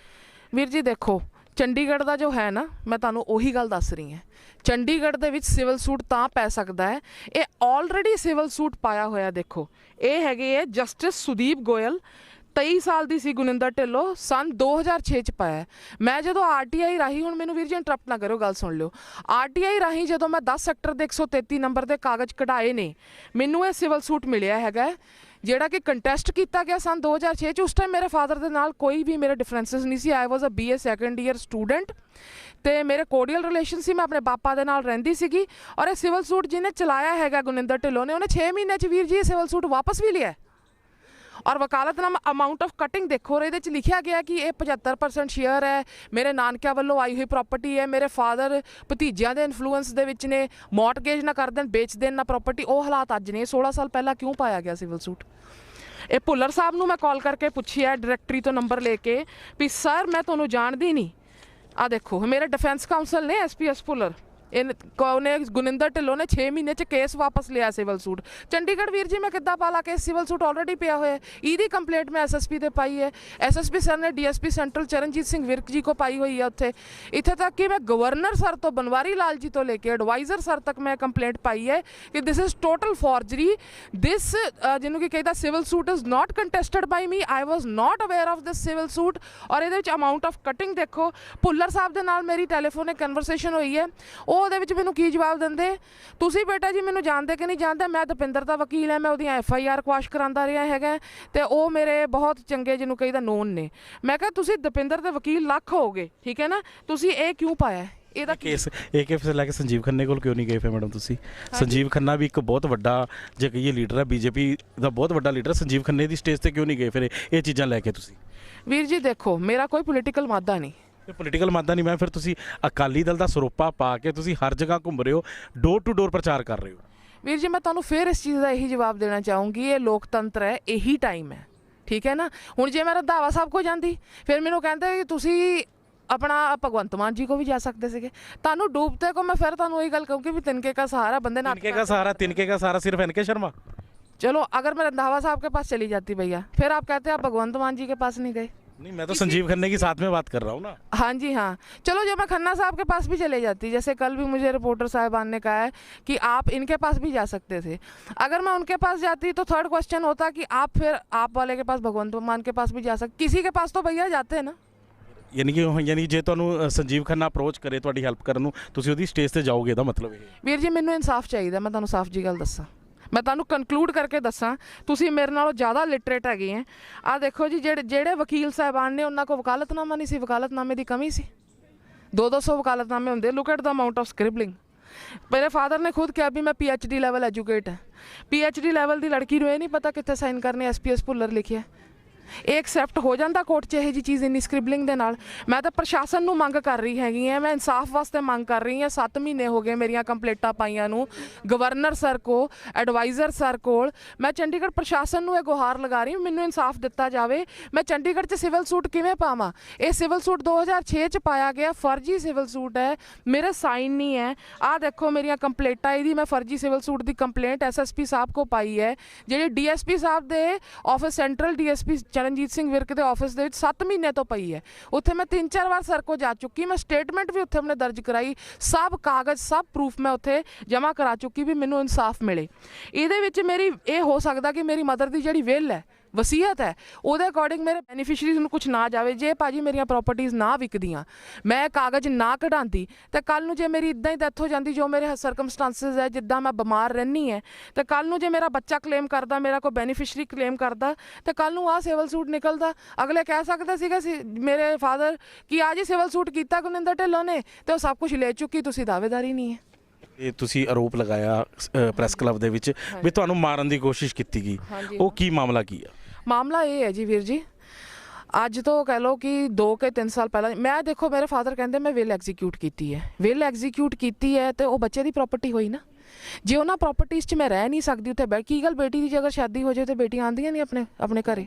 ਵੀਰ ਜੀ ਦੇਖੋ ਚੰਡੀਗੜ੍ਹ ਦਾ ਜੋ ਹੈ ਨਾ, ਮੈਂ ਤੁਹਾਨੂੰ ਉਹੀ ਗੱਲ ਦੱਸ ਰਹੀ ਹਾਂ, ਚੰਡੀਗੜ੍ਹ ਦੇ ਵਿੱਚ ਸਿਵਲ ਸੂਟ ਤਾਂ ਪੈ ਸਕਦਾ ਹੈ, ਇਹ ਆਲਰੇਡੀ ਸਿਵਲ ਸੂਟ ਪਾਇਆ ਹੋਇਆ। ਦੇਖੋ ਇਹ ਹੈਗੇ ਹੈ ਜਸਟਿਸ ਸੁਦੀਪ ਗੋਇਲ, 23 ਸਾਲ ਦੀ ਸੀ ਗੁਨਿੰਦਰ ਢਿੱਲੋਂ, ਸਨ 2006 'ਚ ਪਾਇਆ। ਮੈਂ ਜਦੋਂ RTI ਰਾਹੀਂ, ਹੁਣ ਮੈਨੂੰ ਵੀਰ ਜੀ ਇੰਟਰਪਟ ਨਾ ਕਰੋ, ਗੱਲ ਸੁਣ ਲਿਓ, RTI ਰਾਹੀਂ ਜਦੋਂ ਮੈਂ 10 ਸੈਕਟਰ ਦੇ 133 ਨੰਬਰ ਦੇ ਕਾਗਜ਼ ਕਢਾਏ ਨੇ, ਮੈਨੂੰ ਇਹ ਸਿਵਲ ਸੂਟ ਮਿਲਿਆ ਹੈਗਾ, ਜਿਹੜਾ ਕਿ ਕੰਟੈਸਟ ਕੀਤਾ ਗਿਆ ਸਨ 2006 'ਚ। ਉਸ ਟਾਈਮ ਮੇਰੇ ਫਾਦਰ ਦੇ ਨਾਲ ਕੋਈ ਵੀ ਮੇਰੇ ਡਿਫਰੈਂਸਿਸ ਨਹੀਂ ਸੀ, ਆਈ ਵਾਜ਼ ਅ BA ਸੈਕੰਡ ਈਅਰ ਸਟੂਡੈਂਟ, ਤੇ ਮੇਰੇ ਕੋਰਡੀਅਲ ਰਿਲੇਸ਼ਨ ਸੀ, ਮੈਂ ਆਪਣੇ ਪਾਪਾ ਦੇ ਨਾਲ ਰਹਿੰਦੀ ਸੀਗੀ। ਔਰ ਇਹ ਸਿਵਲ ਸੂਟ ਜਿਹਨੇ ਚਲਾਇਆ ਹੈਗਾ ਗੁਨਿੰਦਰ ਢਿੱਲੋਂ ਨੇ, ਉਹਨੇ 6 ਮਹੀਨੇ 'ਚ ਵੀਰ ਜੀ ਇਹ ਸਿਵਲ ਸੂਟ ਵਾਪਸ ਵੀ ਲਿਆ। ਔਰ ਵਕਾਲਤਨਾਮਾ ਅਮਾਊਂਟ ਆਫ ਕਟਿੰਗ ਦੇਖੋ, ਇਹਦੇ 'ਚ ਲਿਖਿਆ ਗਿਆ ਕਿ ਇਹ 75% ਸ਼ੇਅਰ ਹੈ, ਮੇਰੇ ਨਾਨਕਿਆਂ ਵੱਲੋਂ ਆਈ ਹੋਈ ਪ੍ਰਾਪਰਟੀ ਹੈ, ਮੇਰੇ ਫਾਦਰ ਭਤੀਜਿਆਂ ਦੇ ਇਨਫਲੂਐਂਸ ਦੇ ਵਿੱਚ ਨੇ, ਮੌਰਟਗੇਜ ਨਾ ਕਰ ਦੇਣ, ਵੇਚ ਦੇਣ ਨਾ ਪ੍ਰਾਪਰਟੀ। ਉਹ ਹਾਲਾਤ ਅੱਜ ਨੇ, 16 ਸਾਲ ਪਹਿਲਾਂ ਕਿਉਂ ਪਾਇਆ ਗਿਆ ਸਿਵਲ ਸੂਟ? ਇਹ ਭੁੱਲਰ ਸਾਹਿਬ ਨੂੰ ਮੈਂ ਕਾਲ ਕਰਕੇ ਪੁੱਛਿਆ ਡਾਇਰੈਕਟਰੀ ਤੋਂ ਨੰਬਰ ਲੈ ਕੇ ਵੀ ਸਰ ਮੈਂ ਤੁਹਾਨੂੰ ਜਾਣਦੀ ਨਹੀਂ। ਆ ਦੇਖੋ ਮੇਰੇ ਡਿਫੈਂਸ ਕਾਉਂਸਲ ਨੇ SPS ਭੁੱਲਰ, ਉਹਨੇ ਗੁਨਿੰਦਰ ਢਿੱਲੋਂ ਨੇ 6 ਮਹੀਨੇ 'ਚ ਕੇਸ ਵਾਪਸ ਲਿਆ ਸਿਵਲ ਸੂਟ। ਚੰਡੀਗੜ੍ਹ ਵੀਰ ਜੀ ਮੈਂ ਕਿੱਦਾਂ ਪਾ ਲਾ ਕੇ ਸਿਵਲ ਸੂਟ ਆਲਰੇਡੀ ਪਿਆ ਹੋਇਆ, ਇਹਦੀ ਕੰਪਲੇਂਟ ਮੈਂ SSP ਤੇ ਪਾਈ ਹੈ। SSP ਸਰ ਨੇ DSP ਸੈਂਟਰਲ ਚਰਨਜੀਤ ਸਿੰਘ ਵਿਰਕ ਜੀ ਕੋ ਪਾਈ ਹੋਈ ਹੈ ਉੱਥੇ, ਇੱਥੇ ਤੱਕ ਕਿ ਮੈਂ ਗਵਰਨਰ ਸਰ ਤੋਂ, ਬਨਵਾਰੀ ਲਾਲ ਜੀ ਤੋਂ ਲੈ ਕੇ ਐਡਵਾਈਜ਼ਰ ਸਰ ਤੱਕ ਮੈਂ ਕੰਪਲੇਂਟ ਪਾਈ ਹੈ ਕਿ this is total forgery, this ਜਿਹਨੂੰ ਕਿ ਕਹਿੰਦਾ civil suit is not contested by me, I was not aware of this civil suit. ਔਰ ਇਹਦੇ ਵਿੱਚ ਅਮਾਊਂਟ ਆਫ ਕਟਿੰਗ ਦੇਖੋ, ਭੁੱਲਰ ਸਾਹਿਬ ਦੇ ਨਾਲ ਮੇਰੀ ਟੈਲੀਫੋਨਿਕ ਕਨਵਰਸੇਸ਼ਨ ਹੋਈ ਹੈ, ਉਹ ਉਹਦੇ ਵਿੱਚ ਮੈਨੂੰ ਕੀ ਜਵਾਬ ਦਿੰਦੇ, ਤੁਸੀਂ ਬੇਟਾ ਜੀ ਮੈਨੂੰ ਜਾਣਦੇ ਕਿ ਨਹੀਂ ਜਾਣਦੇ, ਮੈਂ ਦਪਿੰਦਰ ਦਾ ਵਕੀਲ ਹਾਂ, ਮੈਂ ਉਹਦੀਆਂ FIR ਕੁਆਸ਼ ਕਰਾਉਂਦਾ ਰਿਹਾ ਹੈਗਾ ਤੇ ਉਹ ਮੇਰੇ ਬਹੁਤ ਚੰਗੇ ਜਿਹਨੂੰ ਕਹੀਦਾ ਨੋਨ ਨੇ। ਮੈਂ ਕਿਹਾ ਤੁਸੀਂ ਦਪਿੰਦਰ ਦੇ ਵਕੀਲ ਲੱਖ ਹੋਗੇ, ਠੀਕ ਹੈ ਨਾ, ਤੁਸੀਂ ਇਹ ਕਿਉਂ ਪਾਇਆ ਇਹਦਾ ਕੇਸ? ਇਹ ਕੇਸ ਲੈ ਕੇ ਸੰਜੀਵ ਖੰਨੇ ਕੋਲ ਕਿਉਂ ਨਹੀਂ ਗਏ ਫਿਰ ਮੈਡਮ ਤੁਸੀਂ? ਸੰਜੀਵ ਖੰਨਾ ਵੀ ਇੱਕ ਬਹੁਤ ਵੱਡਾ ਜੇ ਕਹੀਏ ਲੀਡਰ ਹੈ, BJP ਦਾ ਬਹੁਤ ਵੱਡਾ ਲੀਡਰ। ਸੰਜੀਵ ਖੰਨੇ ਦੀ ਸਟੇਜ ਤੇ ਕਿਉਂ ਨਹੀਂ ਗਏ ਫਿਰ ਇਹ ਚੀਜ਼ਾਂ ਲੈ ਕੇ ਤੁਸੀਂ? ਵੀਰ ਜੀ ਦੇਖੋ, ਮੇਰਾ ਕੋਈ ਪੋਲੀਟੀਕਲ ਮਾਦਾ ਨਹੀਂ। ਪੋਲੀਟੀਕਲ ਮਾਦਾ ਨਹੀਂ ਮੈਂ ਫਿਰ ਤੁਸੀਂ ਅਕਾਲੀ ਦਲ ਦਾ ਸਰੋਪਾ ਪਾ ਕੇ ਤੁਸੀਂ ਹਰ ਜਗ੍ਹਾ ਘੁੰਮ ਰਹੇ ਹੋ, ਡੋਰ ਟੂ ਡੋਰ ਪ੍ਰਚਾਰ ਕਰ ਰਹੇ ਹੋ। ਵੀਰ ਜੀ ਮੈਂ ਤੁਹਾਨੂੰ ਫਿਰ ਇਸ ਚੀਜ਼ ਦਾ ਇਹੀ ਜਵਾਬ ਦੇਣਾ ਚਾਹੂੰਗੀ, ਇਹ ਲੋਕਤੰਤਰ ਹੈ, ਇਹੀ ਟਾਈਮ ਹੈ, ਠੀਕ ਹੈ ਨਾ। ਹੁਣ ਜੇ ਮੈਂ ਰੰਧਾਵਾ ਸਾਹਿਬ ਕੋ ਜਾਂਦੀ ਫਿਰ ਮੈਨੂੰ ਕਹਿੰਦੇ ਕਿ ਤੁਸੀਂ अपना भगवंत मान जी को भी जा सकते थे। तानू डूबते को मैं फिर तानू वही गल कहूँ कि भी तिनके का सहारा बंदे ना तिनके का सहारा सिर्फ NK शर्मा। चलो अगर मैं रंधावा साहब के पास चली जाती भैया, फिर आप कहते हैं आप भगवंत मान जी के पास नहीं गए। नहीं, मैं तो संजीव खन्ने की साथ में बात कर रहा हूँ ना। हाँ जी हाँ, चलो जब मैं खन्ना साहब के पास भी चले जाती, जैसे कल भी मुझे रिपोर्टर साहिबान ने कहा है कि आप इनके पास भी जा सकते थे, अगर मैं उनके पास जाती तो थर्ड क्वेश्चन होता कि आप फिर आप वाले के पास भगवंत मान के पास भी जा सकते, किसी के पास तो भैया जाते हैं ना। यानी जे ਤੁਹਾਨੂੰ ਸੰਜੀਵ ਖੰਨਾ ਅਪਰੋਚ ਕਰੇ ਤੁਹਾਡੀ ਹੈਲਪ ਕਰਨ ਨੂੰ, ਤੁਸੀਂ ਉਹਦੀ ਸਟੇਜ ਤੇ ਜਾਓਗੇ, ਇਹਦਾ ਮਤਲਬ ਇਹ? ਵੀਰ ਜੀ ਮੈਨੂੰ ਇਨਸਾਫ ਚਾਹੀਦਾ, ਮੈਂ ਤੁਹਾਨੂੰ ਸਾਫ਼ ਜੀ ਗੱਲ ਦੱਸਾਂ, ਮੈਂ ਤੁਹਾਨੂੰ ਕਨਕਲੂਡ ਕਰਕੇ ਦੱਸਾਂ, ਤੁਸੀਂ ਮੇਰੇ ਨਾਲੋਂ ਜ਼ਿਆਦਾ ਲਿਟਰੇਟ ਹੈਗੇ ਆ। ਆਹ ਦੇਖੋ ਜੀ, ਜਿਹੜੇ ਵਕੀਲ ਸਾਹਿਬਾਨ ਨੇ ਉਹਨਾਂ ਕੋਲ ਵਕਾਲਤਨਾਮਾ ਨਹੀਂ ਸੀ, ਵਕਾਲਤਨਾਮੇ ਦੀ ਕਮੀ ਸੀ। 200 ਵਕਾਲਤਨਾਮੇ ਹੁੰਦੇ। Look at the amount of scribbling. मेरे फादर ने खुद किया भी मैं PhD लेवल एजुकेट है, PhD लेवल की लड़की ਨੂੰ ਇਹ ਨਹੀਂ ਪਤਾ ਕਿੱਥੇ ਸਾਈਨ ਕਰਨੇ। SPS ਭੁੱਲਰ ਲਿਖਿਆ, ਇਹ ਐਕਸੈਪਟ ਹੋ ਜਾਂਦਾ ਕੋਰਟ 'ਚ ਇਹੋ ਜਿਹੀ ਚੀਜ਼ ਇੰਨੀ ਸਕ੍ਰਿਬਲਿੰਗ ਦੇ ਨਾਲ। ਮੈਂ ਤਾਂ ਪ੍ਰਸ਼ਾਸਨ ਨੂੰ ਮੰਗ ਕਰ ਰਹੀ ਹੈਗੀ ਹਾਂ, ਮੈਂ ਇਨਸਾਫ ਵਾਸਤੇ ਮੰਗ ਕਰ ਰਹੀ ਹਾਂ। 7 ਮਹੀਨੇ ਹੋ ਗਏ ਮੇਰੀਆਂ ਕੰਪਲੇਂਟਾਂ ਪਾਈਆਂ ਨੂੰ ਗਵਰਨਰ ਸਰ ਕੋ, ਐਡਵਾਈਜ਼ਰ ਸਰ ਕੋਲ। ਮੈਂ ਚੰਡੀਗੜ੍ਹ ਪ੍ਰਸ਼ਾਸਨ ਨੂੰ ਇਹ ਗੁਹਾਰ ਲਗਾ ਰਹੀ ਹਾਂ, ਮੈਨੂੰ ਇਨਸਾਫ ਦਿੱਤਾ ਜਾਵੇ। ਮੈਂ ਚੰਡੀਗੜ੍ਹ 'ਚ ਸਿਵਲ ਸੂਟ ਕਿਵੇਂ ਪਾਵਾਂ? ਇਹ ਸਿਵਲ ਸੂਟ 2006 'ਚ ਪਾਇਆ ਗਿਆ, ਫਰਜ਼ੀ ਸਿਵਲ ਸੂਟ ਹੈ, ਮੇਰੇ ਸਾਈਨ ਨਹੀਂ ਹੈ। ਆਹ ਦੇਖੋ ਮੇਰੀਆਂ ਕੰਪਲੇਂਟਾਂ, ਇਹਦੀ ਮੈਂ ਫਰਜ਼ੀ ਸਿਵਲ ਸੂਟ ਦੀ ਕੰਪਲੇਂਟ SSP ਸਾਹਿਬ ਕੋ ਪਾਈ ਹੈ। ਜਿਹੜੇ DSP ਸਾਹਿਬ ਦੇ office, central DSP Charanjit Singh Virk ਦੇ ਆਫਿਸ ਦੇ ਵਿੱਚ 7 ਮਹੀਨੇ ਤੋਂ ਪਈ ਹੈ। ਉੱਥੇ ਮੈਂ 3-4 ਵਾਰ ਸਰ ਕੋ ਜਾ ਚੁੱਕੀ, ਮੈਂ ਸਟੇਟਮੈਂਟ ਵੀ ਉੱਥੇ ਆਪਣੇ ਦਰਜ ਕਰਾਈ, ਸਭ ਕਾਗਜ਼ ਸਭ ਪ੍ਰੂਫ ਮੈਂ ਉੱਥੇ ਜਮ੍ਹਾਂ ਕਰਾ ਚੁੱਕੀ ਵੀ ਮੈਨੂੰ ਇਨਸਾਫ ਮਿਲੇ। ਇਹਦੇ ਵਿੱਚ ਮੇਰੀ ਇਹ ਹੋ ਸਕਦਾ ਕਿ ਮੇਰੀ ਮਦਰ ਦੀ ਜਿਹੜੀ ਵਿਲ ਹੈ, ਵਸੀਅਤ ਹੈ, ਉਹਦੇ ਅਕੋਰਡਿੰਗ ਮੇਰੇ ਬੈਨੀਫੀਸ਼ਰੀਜ਼ ਨੂੰ ਕੁਝ ਨਾ ਜਾਵੇ। ਜੇ ਭਾਜੀ ਮੇਰੀਆਂ ਪ੍ਰਾਪਰਟੀਜ਼ ਨਾ ਵਿਕਦੀਆਂ, ਮੈਂ ਕਾਗਜ਼ ਨਾ ਕਢਾਉਂਦੀ, ਤੇ ਕੱਲ ਨੂੰ ਜੇ ਮੇਰੀ ਇਦਾਂ ਹੀ ਡੈਥ ਹੋ ਜਾਂਦੀ, ਜੋ ਮੇਰੇ ਸਰਕਮਸਟੈਂਸਸ ਹੈ, ਜਿੱਦਾਂ ਮੈਂ ਬਿਮਾਰ ਰਹਿੰਦੀ ਹੈ, ਤੇ ਕੱਲ ਨੂੰ ਜੇ ਮੇਰਾ ਬੱਚਾ ਕਲੇਮ ਕਰਦਾ, ਮੇਰਾ ਕੋਈ ਬੈਨੀਫੀਸ਼ਰੀ ਕਲੇਮ ਕਰਦਾ, ਤੇ ਕੱਲ ਨੂੰ ਆਹ ਸਿਵਲ ਸੂਟ ਨਿਕਲਦਾ, ਅਗਲੇ ਕਹਿ ਸਕਦੇ ਸੀਗਾ ਮੇਰੇ ਫਾਦਰ ਕਿ ਆ ਜੀ ਸਿਵਲ ਸੂਟ ਕੀਤਾ ਗੁਰਨਿੰਦਰ ਢਿੱਲੋਂ ਨੇ, ਤੇ ਉਹ ਸਭ ਕੁਝ ਲੈ ਚੁੱਕੀ, ਤੁਸੀਂ ਦਾਅਵੇਦਾਰੀ ਨਹੀਂ ਹੈ। ਇਹ ਤੁਸੀਂ ਆਰੋਪ ਲਗਾਇਆ ਪ੍ਰੈਸ ਕਲੱਬ ਦੇ ਵਿੱਚ ਵੀ ਤੁਹਾਨੂੰ ਮਾਰਨ ਦੀ ਕੋਸ਼ਿਸ਼ ਕੀਤੀ ਗਈ, ਉਹ ਕੀ ਮਾਮਲਾ ਕੀ ਆ? ਮਾਮਲਾ ਇਹ ਹੈ ਜੀ ਵੀਰ ਜੀ, ਅੱਜ ਤੋਂ ਕਹਿ ਲਓ ਕਿ 2 ਕੇ 3 ਸਾਲ ਪਹਿਲਾਂ ਮੈਂ ਦੇਖੋ ਮੇਰੇ ਫਾਦਰ ਕਹਿੰਦੇ ਮੈਂ ਵਿਲ ਐਗਜ਼ੀਕਿਊਟ ਕੀਤੀ ਹੈ। ਵਿਲ ਐਗਜ਼ੀਕਿਊਟ ਕੀਤੀ ਹੈ ਤੇ ਉਹ ਬੱਚੇ ਦੀ ਪ੍ਰਾਪਰਟੀ ਹੋਈ ਨਾ। ਜੇ ਉਹਨਾਂ ਪ੍ਰਾਪਰਟੀਜ਼ 'ਚ ਮੈਂ ਰਹਿ ਨਹੀਂ ਸਕਦੀ ਉੱਥੇ ਕੀ ਗੱਲ, ਬੇਟੀ ਦੀ ਜੇ ਅਗਰ ਸ਼ਾਦੀ ਹੋ ਜਾਏ ਤਾਂ ਬੇਟੀਆਂ ਆਉਂਦੀਆਂ ਨਹੀਂ ਆਪਣੇ ਘਰੇ,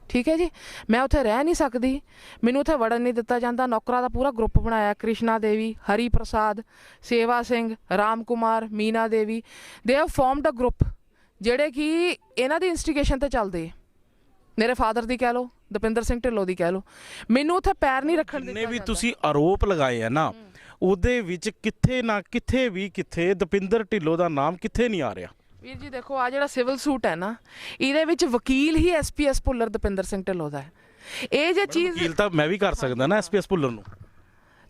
ਠੀਕ ਹੈ ਜੀ। ਮੈਂ ਉੱਥੇ ਰਹਿ ਨਹੀਂ ਸਕਦੀ, ਮੈਨੂੰ ਉੱਥੇ ਵੜਨ ਨਹੀਂ ਦਿੱਤਾ ਜਾਂਦਾ। ਨੌਕਰਾਂ ਦਾ ਪੂਰਾ ਗਰੁੱਪ ਬਣਾਇਆ, ਕ੍ਰਿਸ਼ਨਾ ਦੇਵੀ, ਹਰੀ ਪ੍ਰਸਾਦ, ਸੇਵਾ ਸਿੰਘ, ਰਾਮ ਕੁਮਾਰ, ਮੀਨਾ ਦੇਵੀ, they have formed a group ਜਿਹੜੇ ਕਿ ਇਹਨਾਂ ਦੀ ਇਨਸਟੀਗੇਸ਼ਨ ਤੇ ਚੱਲਦੇ। ਮੇਰੇ ਫਾਦਰ ਦੀ ਕਹਿ ਲਓ, ਦਪਿੰਦਰ ਸਿੰਘ ਢਿੱਲੋਂ ਦੀ ਕਹਿ ਲਓ, ਮੈਨੂੰ ਉੱਥੇ ਪੈਰ ਨਹੀਂ ਰੱਖਣ ਦਿੱਤਾ। ਜਿੰਨੇ ਵੀ ਤੁਸੀਂ ਆਰੋਪ ਲਗਾਏ ਆ ਨਾ, ਉਹਦੇ ਵਿੱਚ ਕਿੱਥੇ ਨਾ ਕਿੱਥੇ ਵੀ ਕਿੱਥੇ ਦਪਿੰਦਰ ਢਿੱਲੋਂ ਦਾ ਨਾਮ ਕਿੱਥੇ ਨਹੀਂ ਆ ਰਿਹਾ। ਵੀਰ ਜੀ ਦੇਖੋ, ਆ ਜਿਹੜਾ ਸਿਵਲ ਸੂਟ ਹੈ ਨਾ, ਇਹਦੇ ਵਿੱਚ ਵਕੀਲ ਹੀ SPS ਭੁੱਲਰ ਦਪਿੰਦਰ ਸਿੰਘ ਢਿੱਲੋਂ ਦਾ ਹੈ। ਇਹ ਜੇ ਚੀਜ਼ ਵਕੀਲ ਤਾਂ ਮੈਂ ਵੀ ਕਰ ਸਕਦਾ ਨਾ SPS ਭੁੱਲਰ ਨੂੰ,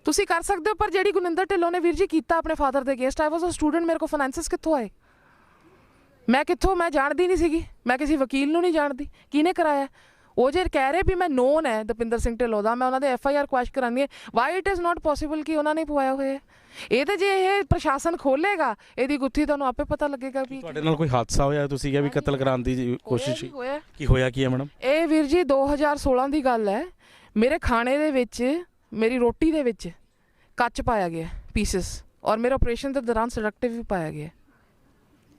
ਤੁਸੀਂ ਕਰ ਸਕਦੇ ਹੋ, ਪਰ ਜਿਹੜੀ ਗੁਰਨਿੰਦਰ ਢਿੱਲੋਂ ਨੇ ਵੀਰ ਜੀ ਕੀਤਾ ਆਪਣੇ ਫਾਦਰ ਦੇ against, I was a student, ਮੇਰੇ ਕੋਲ ਫਾਈਨੈਂਸਿਸ ਕਿੱਥੋਂ ਆਏ? ਮੈਂ ਜਾਣਦੀ ਨਹੀਂ ਸੀਗੀ, ਮੈਂ ਕਿਸੇ ਵਕੀਲ ਨੂੰ ਨਹੀਂ ਜਾਣਦੀ, ਕਿਹਨੇ ਕਰਾਇਆ? ਉਹ ਜੇ ਕਹਿ ਰਹੇ ਵੀ ਮੈਂ ਨੋਨ ਹੈ ਦਪਿੰਦਰ ਸਿੰਘ ਢਿੱਲੋਂ ਦਾ, ਮੈਂ ਉਹਨਾਂ ਦੇ FIR ਕੁਐਸ਼ ਕਰਾਉਣੀ ਹੈ। Y it is not possible ਕਿ ਉਹਨਾਂ ਨੇ ਪਵਾਇਆ ਹੋਇਆ? ਇਹ ਤਾਂ ਜੇ ਇਹ ਪ੍ਰਸ਼ਾਸਨ ਖੋਲੇਗਾ ਇਹਦੀ ਗੁੱਥੀ, ਤੁਹਾਨੂੰ ਆਪੇ ਪਤਾ ਲੱਗੇਗਾ ਵੀ ਤੁਹਾਡੇ ਨਾਲ ਕੋਈ ਹਾਦਸਾ ਹੋਇਆ, ਤੁਸੀਂ ਕਿਹਾ ਵੀ ਕਤਲ ਕਰਾਉਣ ਦੀ ਕੋਸ਼ਿਸ਼ ਕੀ ਹੋਇਆ ਕੀ ਹੈ ਮੈਡਮ? ਇਹ ਵੀਰ ਜੀ 2016 ਦੀ ਗੱਲ ਹੈ। ਮੇਰੇ ਖਾਣੇ ਦੇ ਵਿੱਚ, ਮੇਰੀ ਰੋਟੀ ਦੇ ਵਿੱਚ ਕੱਚ ਪਾਇਆ ਗਿਆ, ਪੀਸਸ, ਔਰ ਮੇਰੇ ਆਪਰੇਸ਼ਨ ਦੇ ਦੌਰਾਨ ਸੈਡਕਟਿਵ ਵੀ ਪਾਇਆ ਗਿਆ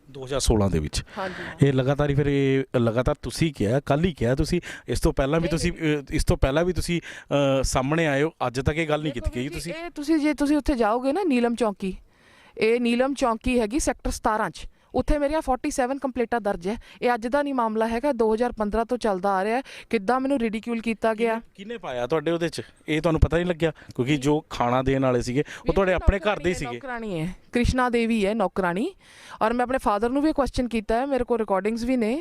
2016 ਦੇ ਵਿੱਚ। ਹਾਂਜੀ, ਇਹ ਲਗਾਤਾਰ ਹੀ ਫਿਰ ਇਹ ਲਗਾਤਾਰ ਤੁਸੀਂ ਕਿਹਾ, ਕੱਲ ਹੀ ਕਿਹਾ ਤੁਸੀਂ, ਇਸ ਤੋਂ ਪਹਿਲਾਂ ਵੀ ਤੁਸੀਂ ਸਾਹਮਣੇ ਆਏ ਹੋ, ਅੱਜ ਤੱਕ ਇਹ ਗੱਲ ਨਹੀਂ ਕੀਤੀ ਗਈ ਤੁਸੀਂ। ਇਹ ਤੁਸੀਂ ਜੇ ਤੁਸੀਂ ਉੱਥੇ ਜਾਓਗੇ ਨਾ ਨੀਲਮ ਚੌਂਕੀ, ਇਹ ਨੀਲਮ ਚੌਂਕੀ ਹੈਗੀ ਸੈਕਟਰ 17 'ਚ, ਉੱਥੇ ਮੇਰੀਆਂ 47 ਕੰਪਲੇਂਟਾਂ ਦਰਜ ਹੈ। ਇਹ ਅੱਜ ਦਾ ਨਹੀਂ ਮਾਮਲਾ ਹੈਗਾ, 2015 ਤੋਂ ਚੱਲਦਾ ਆ ਰਿਹਾ। ਕਿੱਦਾਂ ਮੈਨੂੰ ਰਿਡੀਕਿਊਲ ਕੀਤਾ ਗਿਆ, ਕਿਹਨੇ ਪਾਇਆ ਤੁਹਾਡੇ ਉਹਦੇ 'ਚ, ਇਹ ਤੁਹਾਨੂੰ ਪਤਾ ਨਹੀਂ ਲੱਗਿਆ? ਕਿਉਂਕਿ ਜੋ ਖਾਣਾ ਦੇਣ ਵਾਲੇ ਸੀਗੇ ਉਹ ਤੁਹਾਡੇ ਆਪਣੇ ਘਰ ਦੇ ਹੀ ਸੀਗੇ। ਨੌਕਰਾਣੀ ਹੈ, ਕ੍ਰਿਸ਼ਨਾ ਦੇਵੀ ਹੈ ਨੌਕਰਾਣੀ, ਔਰ ਮੈਂ ਆਪਣੇ ਫਾਦਰ ਨੂੰ ਵੀ ਕੁਐਸਚਨ ਕੀਤਾ ਹੈ, ਮੇਰੇ ਕੋਲ ਰਿਕਾਰਡਿੰਗਸ ਵੀ ਨੇ,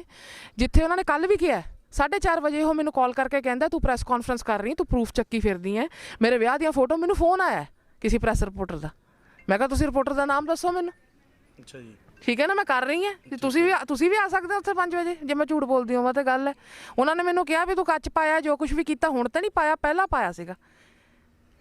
ਜਿੱਥੇ ਉਹਨਾਂ ਨੇ ਕੱਲ ਵੀ ਕਿਹਾ 4:30 ਵਜੇ ਉਹ ਮੈਨੂੰ ਕਾਲ ਕਰਕੇ ਕਹਿੰਦਾ ਤੂੰ ਪ੍ਰੈਸ ਕਾਨਫਰੰਸ ਕਰ ਰਹੀ, ਤੂੰ ਪ੍ਰੂਫ ਚੱਕੀ ਫਿਰਦੀ ਹੈ। ਮੇਰੇ ਵਿਆਹ ਦੀਆਂ ਫੋਟੋ, ਮੈਨੂੰ ਫੋਨ ਆਇਆ ਕਿਸੇ ਪ੍ਰੈਸ ਰਿਪੋਰਟਰ ਦਾ, ਮੈਂ ਕਿਹਾ ਤੁਸੀਂ ਰਿਪੋਰਟਰ ਦਾ ਨਾਮ ਦੱਸੋ ਮੈਨੂੰ। ਅੱਛਾ ਜੀ। ਠੀਕ ਹੈ ਨਾ, ਮੈਂ ਕਰ ਰਹੀ ਹਾਂ ਤੇ ਤੁਸੀਂ ਵੀ ਆ ਸਕਦੇ ਹੋ ਉੱਥੇ 5 ਵਜੇ ਜੇ ਮੈਂ ਝੂਠ ਬੋਲਦੀ ਹਾਂ ਤਾਂ ਗੱਲ ਹੈ। ਉਹਨਾਂ ਨੇ ਮੈਨੂੰ ਕਿਹਾ ਵੀ ਤੂੰ ਕੱਚ ਪਾਇਆ, ਜੋ ਕੁਝ ਵੀ ਕੀਤਾ ਹੁਣ ਤਾਂ ਨਹੀਂ ਪਾਇਆ, ਪਹਿਲਾਂ ਪਾਇਆ ਸੀਗਾ।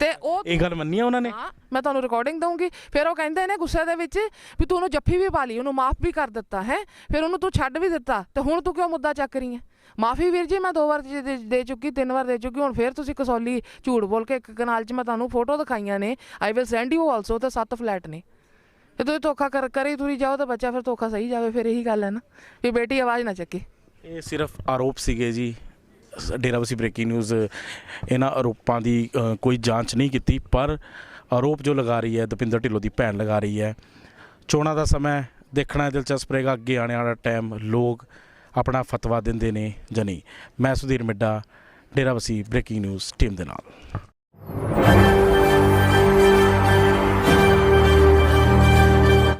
ਤੇ ਉਹ ਇਹ ਗੱਲ ਮੰਨੀ ਆ ਉਹਨਾਂ ਨੇ? ਹਾਂ, ਮੈਂ ਤੁਹਾਨੂੰ ਰਿਕਾਰਡਿੰਗ ਦਊਂਗੀ। ਫਿਰ ਉਹ ਕਹਿੰਦੇ ਨੇ ਗੁੱਸੇ ਦੇ ਵਿੱਚ ਵੀ ਤੂੰ ਉਹਨੂੰ ਜੱਫੀ ਵੀ ਪਾ ਲਈ, ਉਹਨੂੰ ਮਾਫ ਵੀ ਕਰ ਦਿੱਤਾ ਹੈ, ਫਿਰ ਉਹਨੂੰ ਤੂੰ ਛੱਡ ਵੀ ਦਿੱਤਾ, ਤੇ ਹੁਣ ਤੂੰ ਕਿਉਂ ਮੁੱਦਾ ਚੱਕ ਰਹੀ ਹੈ? ਮਾਫੀ ਵੀਰ ਜੀ ਮੈਂ 2 ਵਾਰ ਦੇ ਚੁੱਕੀ, 3 ਵਾਰ ਦੇ ਚੁੱਕੀ, ਹੁਣ ਫਿਰ ਤੁਸੀਂ ਕਸੌਲੀ ਝੂਠ ਬੋਲ ਕੇ ਇੱਕ ਕਨਾਲ 'ਚ ਮੈਂ ਤੁਹਾਨੂੰ ਫੋਟੋ ਦਿਖਾਈਆਂ ਨੇ, I will send you also, ਤੇ 7 ਫਲੈਟ ਨੇ। ਤੇ ਤੁਸੀਂ ਧੋਖਾ ਕਰੀ ਤੁਰੀ ਜਾਓ ਤਾਂ ਬੱਚਾ ਫਿਰ ਧੋਖਾ ਸਹੀ ਜਾਵੇ। ਫਿਰ ਇਹੀ ਗੱਲ ਹੈ ਨਾ ਵੀ ਬੇਟੀ ਆਵਾਜ਼ ਨਾ ਚੱਕੇ। ਇਹ ਸਿਰਫ ਆਰੋਪ ਸੀਗੇ ਜੀ। ਡੇਰਾਬੱਸੀ ਬ੍ਰੇਕਿੰਗ ਨਿਊਜ਼ ਇਹਨਾਂ ਆਰੋਪਾਂ ਦੀ ਕੋਈ ਜਾਂਚ ਨਹੀਂ ਕੀਤੀ, ਪਰ ਆਰੋਪ ਜੋ ਲਗਾ ਰਹੀ ਹੈ ਦਪਿੰਦਰ ਢਿੱਲੋਂ ਦੀ ਭੈਣ ਲਗਾ ਰਹੀ ਹੈ। ਚੋਣਾਂ ਦਾ ਸਮਾਂ ਦੇਖਣਾ ਦਿਲਚਸਪ ਰਹੇਗਾ, ਅੱਗੇ ਆਉਣ ਵਾਲਾ ਟਾਈਮ ਲੋਕ ਆਪਣਾ ਫਤਵਾ ਦਿੰਦੇ ਨੇ ਜਾਂ ਨਹੀਂ। ਮੈਂ Sudhir Midda, Derabassi breaking news team ਦੇ ਨਾਲ।